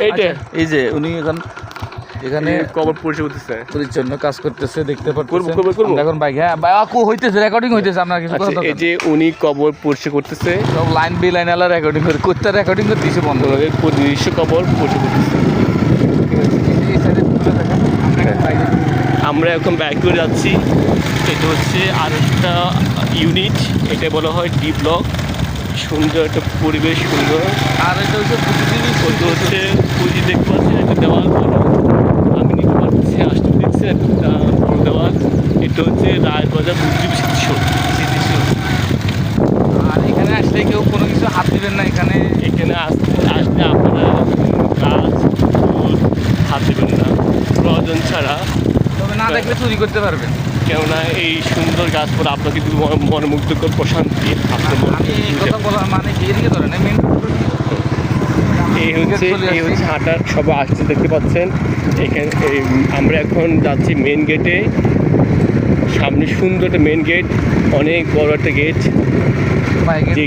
এইটা এই যে উনি এখানে কবর পরিচ্ছন্ন কাজ করতেছে, দেখতে পাচ্ছেন। করবো এখন ভাই হ্যাঁ ভাই হইতেছে, রেকর্ডিং হইতেছে, আপনার কিছু কথা এই যে উনি কবর পরিষ্কার করতেছে, সব লাইন বি লাইন আলা রেকর্ডিং করে করতে রেকর্ডিং করে দিছে বন্ধ করে নিজস্ব কবর পরিষ্কার করতেছে। আমরা এখন ব্যাক করে যাচ্ছি। এটা হচ্ছে আরেকটা ইউনিট, এটা বলা হয় ডি ব্লক। সুন্দর একটা পরিবেশ, সুন্দর। আর এটা হচ্ছে ওটা হচ্ছে পুঁজি দেখতে পাচ্ছেন, একটা দেওয়াল বড়, আমি নিতে পারছি আসতে দেখছি একটা বড় দেওয়াল। এটা হচ্ছে রায়বাজার বুদ্ধিজীবী স্মৃতিসৌধ। আর এখানে আসলে কেউ কোনো কিছু হাত দিবেন না। এখানে আসলে আপনারা গাছ ফুল হাত দেবেন না প্রয়োজন ছাড়া, তবে না দেখলে চুরি করতে পারবেন। কেননা এই সুন্দর গাছপালা আপনাকে মনোমুগ্ধকর প্রশান্তি আপনার কথা বলার মানে কি এদিকে ধরেন মেন এই হচ্ছে হাঁটার সবাই আসতে দেখতে পাচ্ছেন। এখানে আমরা এখন যাচ্ছি মেন গেটে। সামনে সুন্দর একটা মেন গেট, অনেক বড় একটা গেট, যে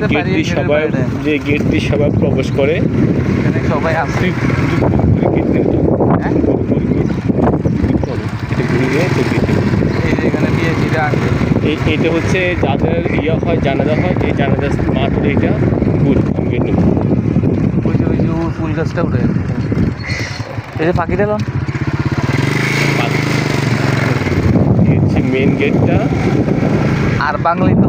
গেট দিয়ে সবাই প্রবেশ করে। সবাই আসছে এখানে বিয়ে ফিরে আসে। এটা হচ্ছে যাদের হয় জানাজা হয়, এই জানাজা মাত্র এটা গুড গেট। ওই যে ফুল গাছটা উঠে এই যে পাখি দিলাম হচ্ছে মেন গেটটা। আর বাঙালি তো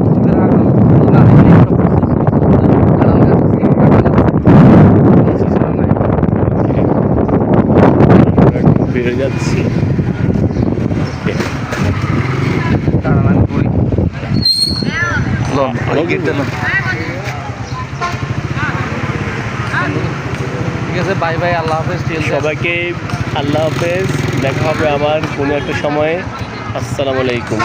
বেড়ে যাচ্ছি। ঠিক আছে, বাই বাই, আল্লাহ হাফেজ। সবাইকে আল্লাহ হাফেজ, দেখা হবে আবার কোনো একটা সময়ে। আসসালামু আলাইকুম।